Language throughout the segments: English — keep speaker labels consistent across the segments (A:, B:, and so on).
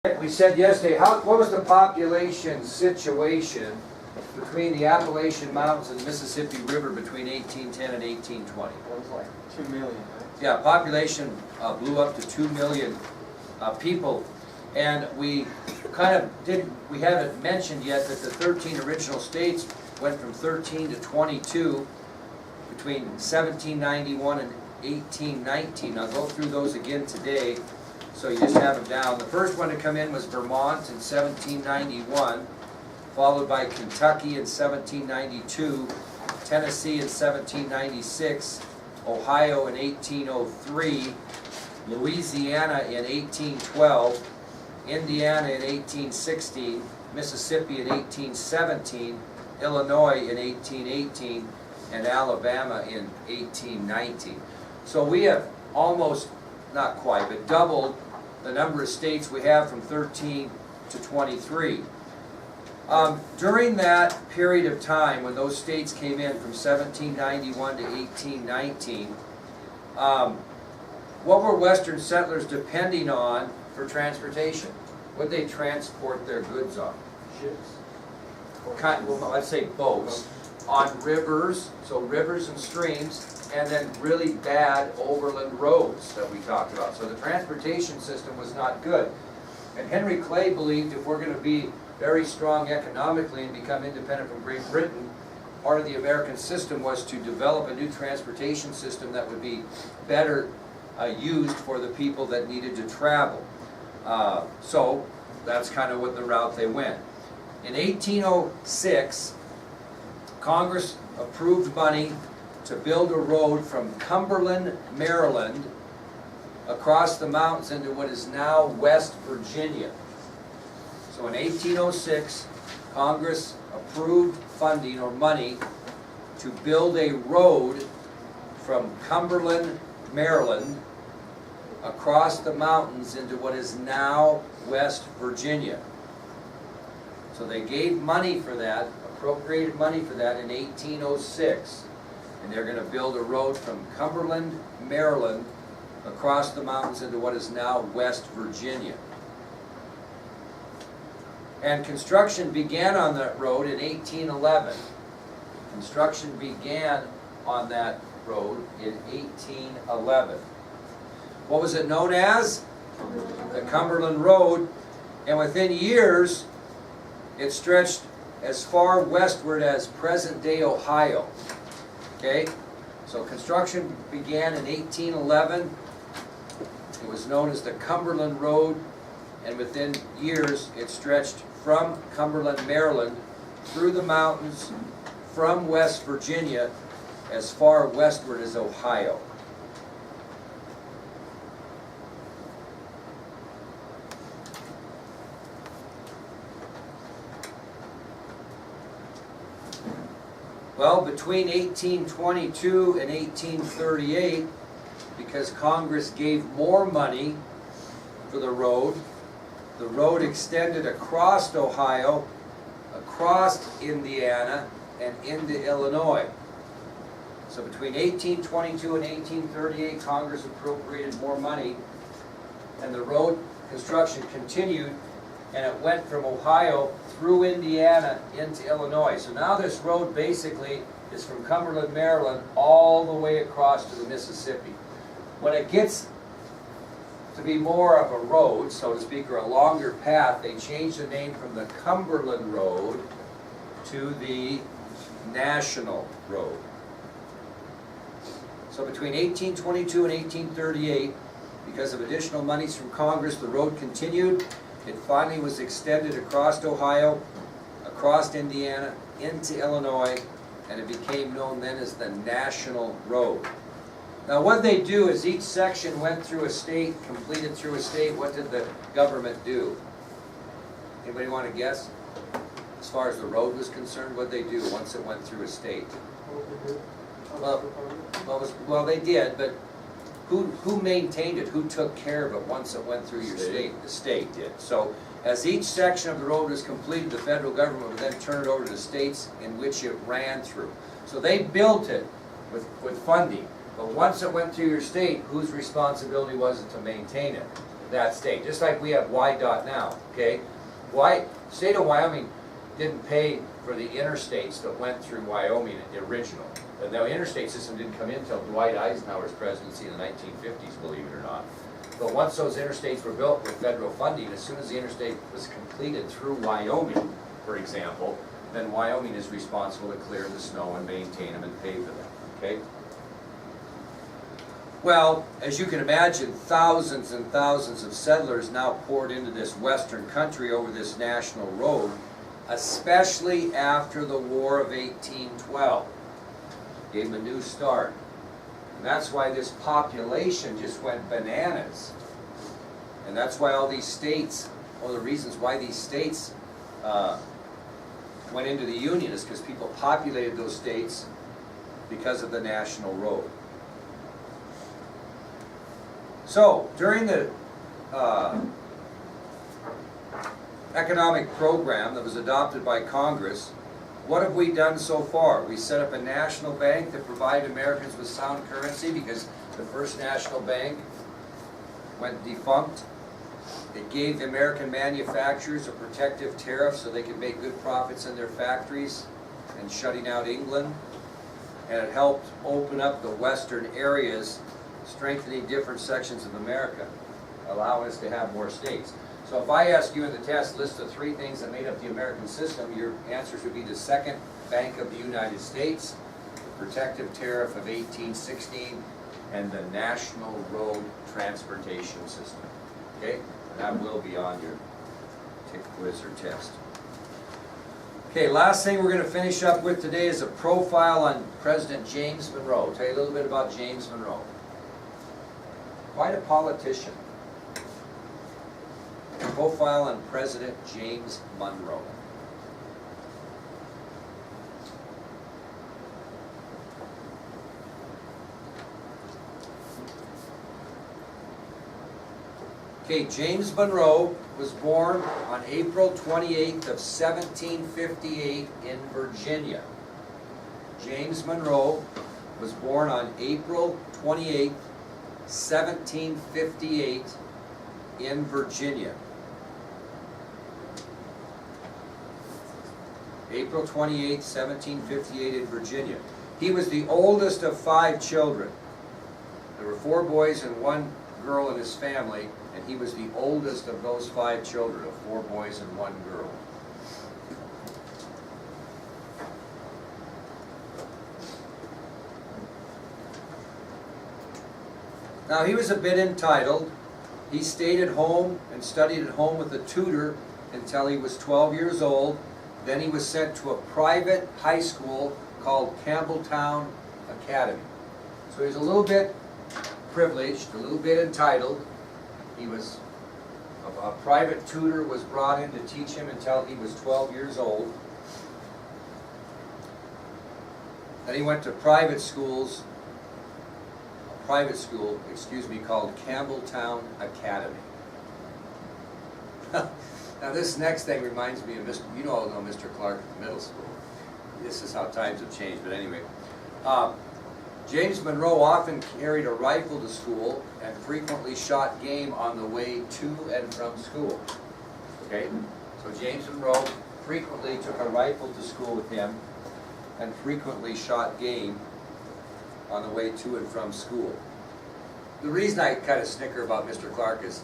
A: We said yesterday, what was the population situation between the Appalachian Mountains and the Mississippi River between 1810 and 1820?
B: It was like 2 million, right?
A: Yeah, population blew up to 2 million people. And we we haven't mentioned yet that the 13 original states went from 13 to 22 between 1791 and 1819. I'll go through those again today, so you just have them down. The first one to come in was Vermont in 1791, followed by Kentucky in 1792, Tennessee in 1796, Ohio in 1803, Louisiana in 1812, Indiana in 1816, Mississippi in 1817, Illinois in 1818, and Alabama in 1819. So we have almost, not quite, but doubled the number of states we have from 13 to 23. During that period of time when those states came in from 1791 to 1819, what were Western settlers depending on for transportation? What did they transport their goods on?
B: Ships.
A: Well, let's say boats, on rivers, so rivers and streams, and then really bad overland roads that we talked about. So the transportation system was not good. And Henry Clay believed if we're going to be very strong economically and become independent from Great Britain, part of the American system was to develop a new transportation system that would be better used for the people that needed to travel. So that's kind of what the route they went. In 1806, Congress approved money to build a road from Cumberland, Maryland, across the mountains into what is now West Virginia. So in 1806, Congress approved funding or money to build a road from Cumberland, Maryland, across the mountains into what is now West Virginia. So they gave money for that, appropriated money for that in 1806. And they're going to build a road from Cumberland, Maryland, across the mountains into what is now West Virginia. And construction began on that road in 1811. Construction began on that road in 1811. What was it known as? The Cumberland Road. And within years, it stretched as far westward as present-day Ohio. Okay? So construction began in 1811. It was known as the Cumberland Road, and within years, it stretched from Cumberland, Maryland, through the mountains, from West Virginia, as far westward as Ohio. Well, between 1822 and 1838, because Congress gave more money for the road extended across Ohio, across Indiana, and into Illinois. So between 1822 and 1838, Congress appropriated more money, and the road construction continued, and it went from Ohio through Indiana into Illinois. So now this road basically is from Cumberland, Maryland, all the way across to the Mississippi. When it gets to be more of a road, so to speak, or a longer path, they changed the name from the Cumberland Road to the National Road. So between 1822 and 1838, because of additional monies from Congress, the road continued. It finally was extended across Ohio, across Indiana, into Illinois, and it became known then as the National Road. Now what they do is each section went through a state, completed through a state. What did the government do? Anybody want to guess? As far as the road was concerned, what did they do once it went through a state? Well, they did, but who maintained it? Who took care of it once it went through your state? The state did. So as each section of the road was completed, the federal government would then turn it over to the states in which it ran through. So they built it with funding. But once it went through your state, whose responsibility was it to maintain it? that state, just like we have WYDOT now, okay? State of Wyoming didn't pay for the interstates that went through Wyoming, the original. And the interstate system didn't come in until Dwight Eisenhower's presidency in the 1950s, believe it or not. But once those interstates were built with federal funding, as soon as the interstate was completed through Wyoming, for example, then Wyoming is responsible to clear the snow and maintain them and pay for them, okay? Well, as you can imagine, thousands and thousands of settlers now poured into this western country over this national road, especially after the War of 1812. Gave them a new start. And that's why this population just went bananas. And that's why all these states, one of the reasons why these states went into the Union is because people populated those states because of the national road. So, during the economic program that was adopted by Congress, what have we done so far? We set up a national bank that provided Americans with sound currency because the first national bank went defunct. It gave the American manufacturers a protective tariff so they could make good profits in their factories and shutting out England. And it helped open up the western areas, strengthening different sections of America, allowing us to have more states. So if I ask you in the test, list the 3 things that made up the American system, your answers would be the Second Bank of the United States, the Protective Tariff of 1816, and the National Road Transportation System. Okay? And that will be on your tick quiz or test. Okay, last thing we're going to finish up with today is a profile on President James Monroe. I'll tell you a little bit about James Monroe. Quite a politician. Profile on President James Monroe. Okay, James Monroe was born on April 28th of 1758 in Virginia. James Monroe was born on April 28th, 1758 in Virginia. April 28, 1758 in Virginia. He was the oldest of 5 children. There were 4 boys and 1 girl in his family, and he was the oldest of those 5 children, of 4 boys and 1 girl. Now he was a bit entitled. He stayed at home and studied at home with a tutor until he was 12 years old. Then he was sent to a private high school called Campbelltown Academy. So he was a little bit privileged, a little bit entitled. He was, a private tutor was brought in to teach him until he was 12 years old. Then he went to private school, called Campbelltown Academy. Now this next thing reminds me of Mr. You all know Mr. Clark at the middle school. This is how times have changed, but anyway. James Monroe often carried a rifle to school and frequently shot game on the way to and from school. Okay? So James Monroe frequently took a rifle to school with him and frequently shot game on the way to and from school. The reason I kind of snicker about Mr. Clark is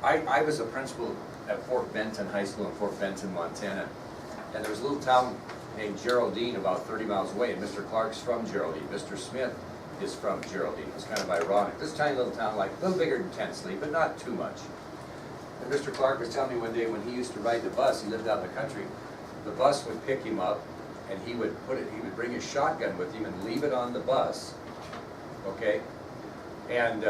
A: I was a principal at Fort Benton High School in Fort Benton, Montana, and there was a little town named Geraldine about 30 miles away, and Mr. Clark's from Geraldine. Mr. Smith is from Geraldine. It's kind of ironic. This tiny little town, like a little bigger than Tensley, but not too much. And Mr. Clark was telling me one day when he used to ride the bus, he lived out in the country, the bus would pick him up, and he would bring his shotgun with him and leave it on the bus, okay? And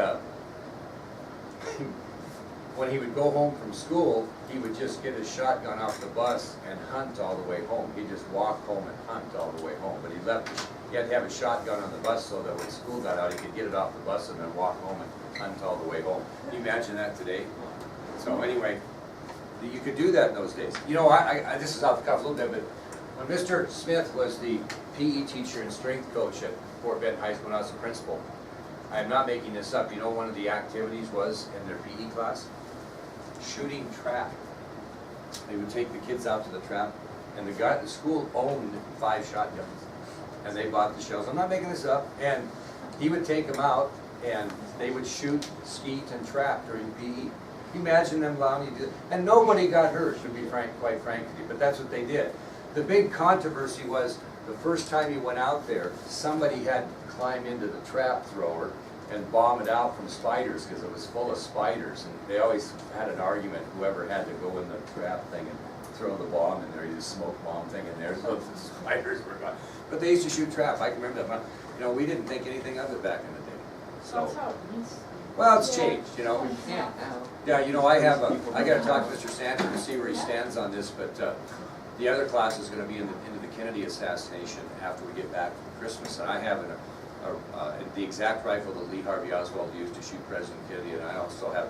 A: when he would go home from school, he would just get his shotgun off the bus and hunt all the way home. He'd just walk home and hunt all the way home. But he had to have a shotgun on the bus so that when school got out, he could get it off the bus and then walk home and hunt all the way home. Can you imagine that today? So anyway, you could do that in those days. You know, this is off the cuff a little bit, but when Mr. Smith was the PE teacher and strength coach at Fort Benton High School when I was the principal, I'm not making this up, you know, one of the activities was in their PE class, shooting trap. They would take the kids out to the trap, and the school owned 5 shotguns, and they bought the shells. I'm not making this up. And he would take them out, and they would shoot, skeet, and trap during PE. Can you imagine them allowing you to do that? And nobody got hurt, to be quite frank with you, but that's what they did. The big controversy was the first time he went out there, somebody had to climb into the trap thrower and bomb it out from spiders, because it was full of spiders, and they always had an argument, whoever had to go in the trap thing and throw the bomb in there, you just smoke bomb thing in there, so the spiders were gone. But they used to shoot trap, I can remember that. You know, we didn't think anything of it back in the day.
C: That's
A: So,
C: how it used to be.
A: well, it's changed, you know.
C: Yeah.
A: Yeah, you know, I gotta talk to Mr. Sanford to see where he stands on this, but the other class is gonna be into the Kennedy assassination after we get back from Christmas, and I have the exact rifle that Lee Harvey Oswald used to shoot President Kennedy, and I also have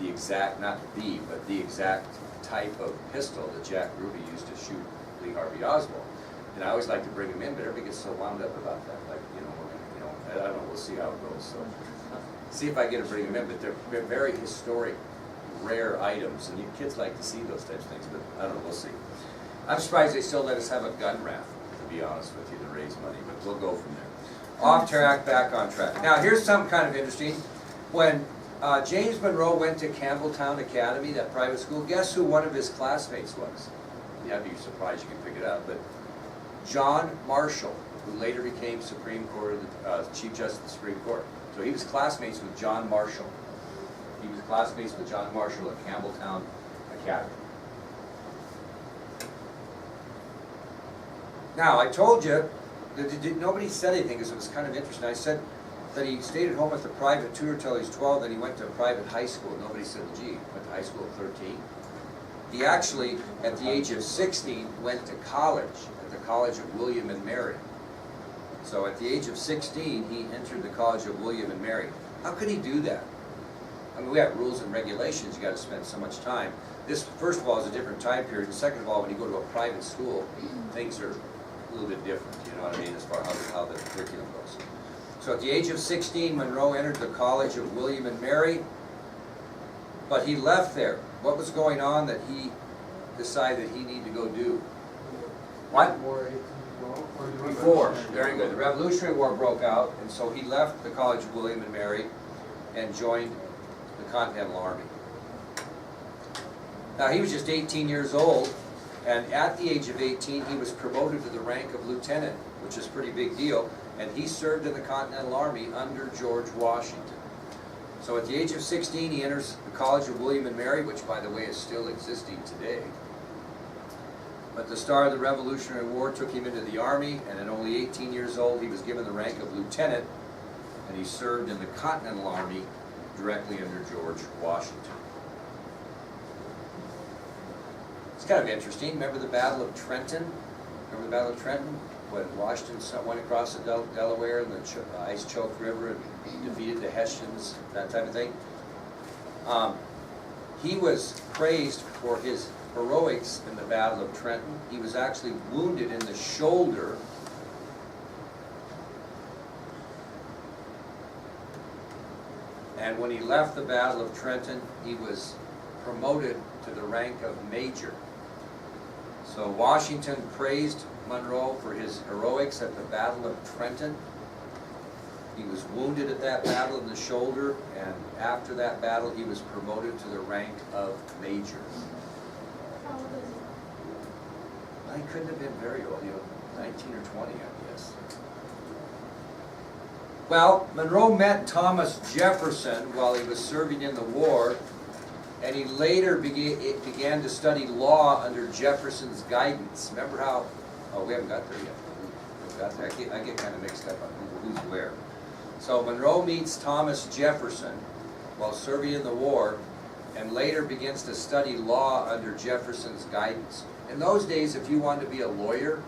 A: the exact, not the, but the exact type of pistol that Jack Ruby used to shoot Lee Harvey Oswald. And I always like to bring him in, but everybody gets so wound up about that, like, you know, I don't know, we'll see how it goes, so. See if I get to bring them in, but they're very historic, rare items, and you kids like to see those types of things, but I don't know, we'll see. I'm surprised they still let us have a gun raffle, to be honest with you, to raise money, but we'll go from there. Off track, back on track. Now, here's something kind of interesting. When James Monroe went to Campbelltown Academy, that private school, guess who one of his classmates was? Yeah, I'd be surprised you can pick it up, but John Marshall, who later became Supreme Court, Chief Justice of the Supreme Court. So he was classmates with John Marshall. He was classmates with John Marshall at Campbelltown Academy. Now, I told you that nobody said anything because it was kind of interesting. I said that he stayed at home with the private tutor till he was 12, then he went to a private high school. Nobody said, well, gee, went to high school at 13. He actually, at the age of 16, went to college, at the College of William and Mary. So at the age of 16, he entered the College of William and Mary. How could he do that? I mean, we have rules and regulations. You got to spend so much time. This, first of all, is a different time period. And second of all, when you go to a private school, things are a little bit different, you know what I mean, as far as how the curriculum goes. So at the age of 16, Monroe entered the College of William and Mary, but he left there. What was going on that he decided he needed to go do? What? Before, very good. The Revolutionary War broke out, and so he left the College of William and Mary and joined the Continental Army. Now, he was just 18 years old, and at the age of 18, he was promoted to the rank of lieutenant, which is a pretty big deal, and he served in the Continental Army under George Washington. So at the age of 16, he enters the College of William and Mary, which, by the way, is still existing today. But the start of the Revolutionary War took him into the Army, and at only 18 years old, he was given the rank of lieutenant, and he served in the Continental Army directly under George Washington. It's kind of interesting. Remember the Battle of Trenton? Remember the Battle of Trenton? When Washington went across the Delaware and the ice-choked river and defeated the Hessians, that type of thing. He was praised for his heroics in the Battle of Trenton. He was actually wounded in the shoulder. And when he left the Battle of Trenton, he was promoted to the rank of major. So Washington praised Monroe for his heroics at the Battle of Trenton. He was wounded at that battle in the shoulder, and after that battle he was promoted to the rank of major.
C: How old is he?
A: He couldn't have been very old, 19 or 20, I guess. Well, Monroe met Thomas Jefferson while he was serving in the war, and he later began to study law under Jefferson's guidance. Remember how, oh, we haven't got there yet. We've got there. I get kind of mixed up on who's where. So Monroe meets Thomas Jefferson while serving in the war, and later begins to study law under Jefferson's guidance. In those days, if you wanted to be a lawyer,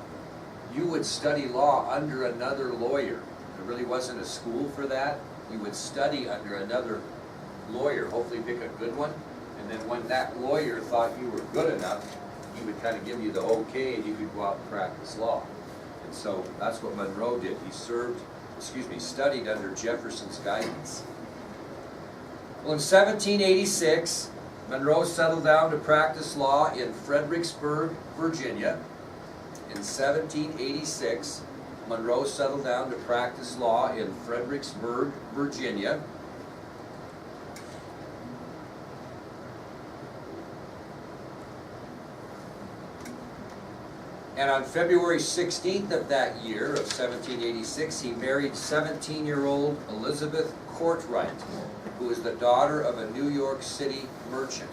A: you would study law under another lawyer. There really wasn't a school for that. You would study under another lawyer, hopefully pick a good one, and then when that lawyer thought you were good enough, he would kind of give you the okay and you could go out and practice law. And so that's what Monroe did. He served studied under Jefferson's guidance. Well, in 1786, Monroe settled down to practice law in Fredericksburg, Virginia. In 1786, Monroe settled down to practice law in Fredericksburg, Virginia. And on February 16th of that year, of 1786, he married 17-year-old Elizabeth Courtwright, who is the daughter of a New York City merchant.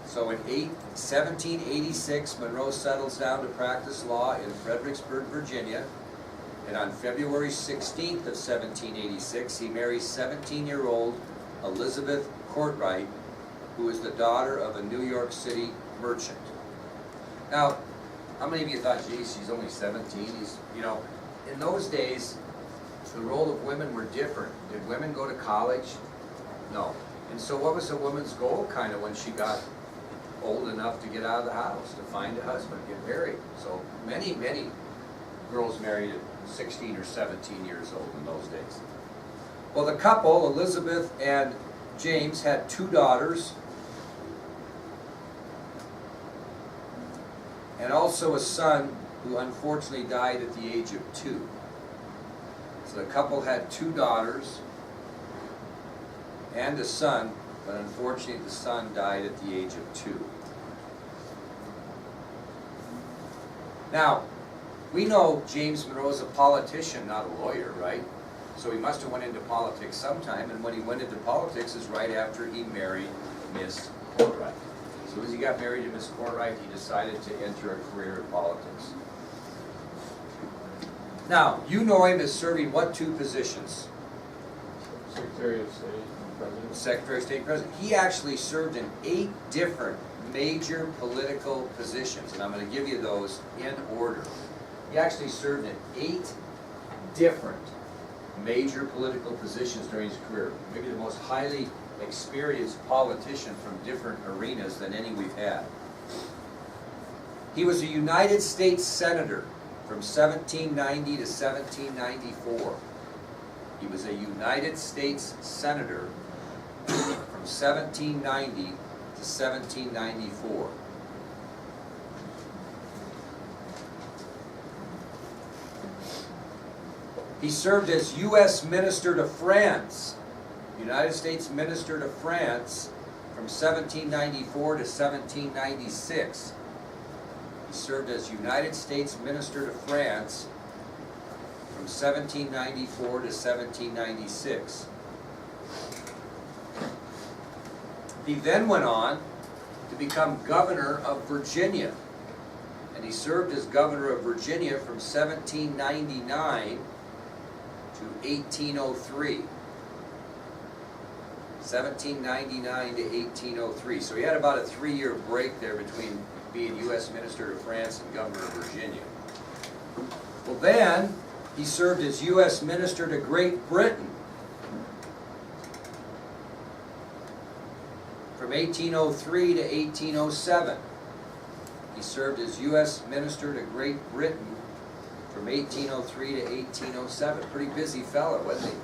A: So in 1786, Monroe settles down to practice law in Fredericksburg, Virginia. And on February 16th of 1786, he marries 17-year-old Elizabeth Courtwright, who is the daughter of a New York City merchant. Now, how many of you thought, geez, she's only 17? In those days, the role of women were different. Did women go to college? No. And so what was a woman's goal kind of when she got old enough to get out of the house, to find a husband, get married? So many girls married at 16 or 17 years old in those days. Well, the couple, Elizabeth and James, had 2 daughters, and also a son who unfortunately died at the age of 2. So the couple had 2 daughters and a son, but unfortunately the son died at the age of 2. Now, we know James Monroe is a politician, not a lawyer, right? So he must have went into politics sometime, and when he went into politics is right after he married Miss Courtwright. As soon as he got married to Miss Courtwright, he decided to enter a career in politics. Now, you know him as serving what 2 positions?
B: Secretary of State and President.
A: Secretary of State, President. He actually served in 8 different major political positions, and I'm going to give you those in order. He actually served in 8 different major political positions during his career. Maybe the most highly experienced politician from different arenas than any we've had. He was a United States Senator from 1790 to 1794. He was a United States Senator from 1790 to 1794. He served as U.S. Minister to France, United States Minister to France, from 1794 to 1796. He served as United States Minister to France from 1794 to 1796. He then went on to become Governor of Virginia, and he served as Governor of Virginia from 1799 to 1803. 1799 to 1803. So he had about a 3-year break there between being U.S. Minister to France and Governor of Virginia. Well, then he served as U.S. Minister to Great Britain from 1803 to 1807. He served as U.S. Minister to Great Britain from 1803 to 1807. Pretty busy fellow, wasn't he?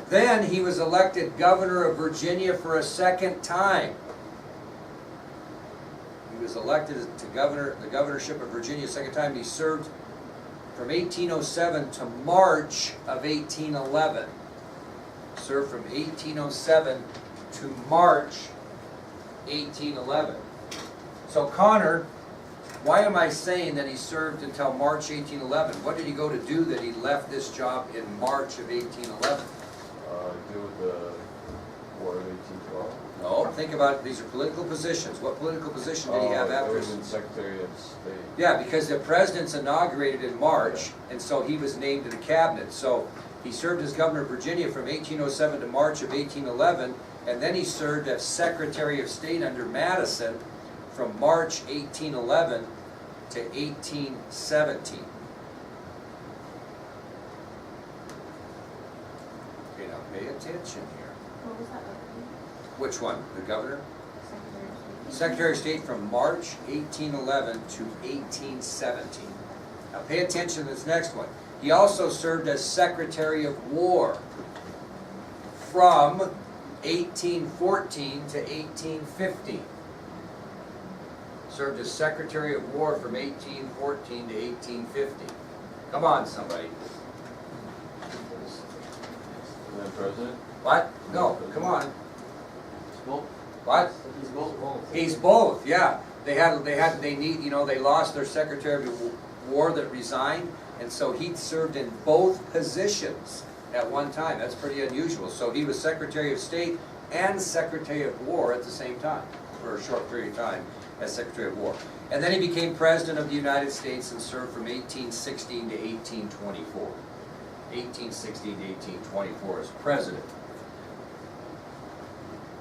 A: Then he was elected Governor of Virginia for a second time. He was elected to the governorship of Virginia a second time. He served from 1807 to March of 1811. Served from 1807 to March 1811. So Connor, why am I saying that he served until March 1811? What did he go to do that he left this job in March of 1811?
B: Do with the War of 1812.
A: No, think about it. These are political positions. What political position did he have after?
B: He was Secretary of State.
A: Yeah, because the president's inaugurated in March, and so he was named to the cabinet. So he served as Governor of Virginia from 1807 to March of 1811, and then he served as Secretary of State under Madison from March 1811 to 1817. Okay, now pay attention here.
C: What was that other name?
A: Which one? The governor?
C: Secretary of State?
A: Secretary of State from March 1811 to 1817. Now pay attention to this next one. He also served as Secretary of War from 1814 to 1850. Served as Secretary of War from 1814 to 1850. Come on, somebody.
B: And then president?
A: What? No, come on.
D: Both.
A: What?
D: He's both.
A: He's both, yeah. They lost their Secretary of War that resigned, and so he served in both positions at one time. That's pretty unusual. So he was Secretary of State and Secretary of War at the same time, for a short period of time as Secretary of War. And then he became President of the United States and served from 1816 to 1824. 1816 to 1824 as President.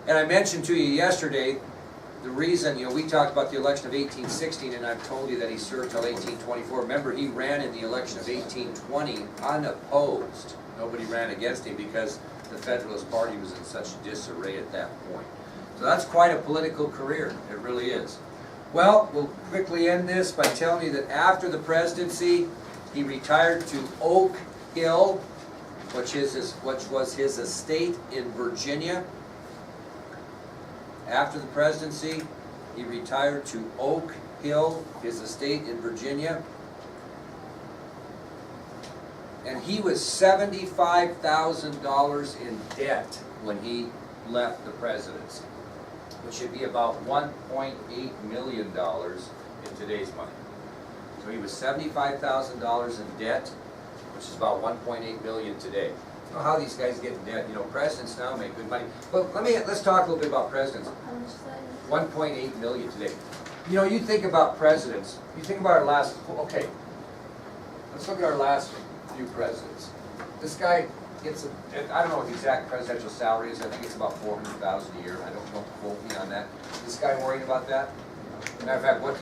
A: And I mentioned to you yesterday, the reason, we talked about the election of 1816, and I've told you that he served till 1824. Remember, he ran in the election of 1820 unopposed. Nobody ran against him because the Federalist Party was in such disarray at that point. So that's quite a political career, it really is. Well, we'll quickly end this by telling you that after the presidency, he retired to Oak Hill, which was his estate in Virginia. After the presidency, he retired to Oak Hill, his estate in Virginia. And he was $75,000 in debt when he left the presidency, which should be about $1.8 million in today's money. So he was $75,000 in debt, which is about $1.8 million today. I don't know how these guys get in debt. Presidents now make good money. But let's talk a little bit about presidents.
C: How much is that?
A: 1.8 million today. You think about presidents. You think about our last. Okay, let's look at our last few presidents. This guy gets I don't know what the exact presidential salary is. I think it's about $400,000 a year. I don't know. Quote me on that. This guy worried about that? Matter of fact, what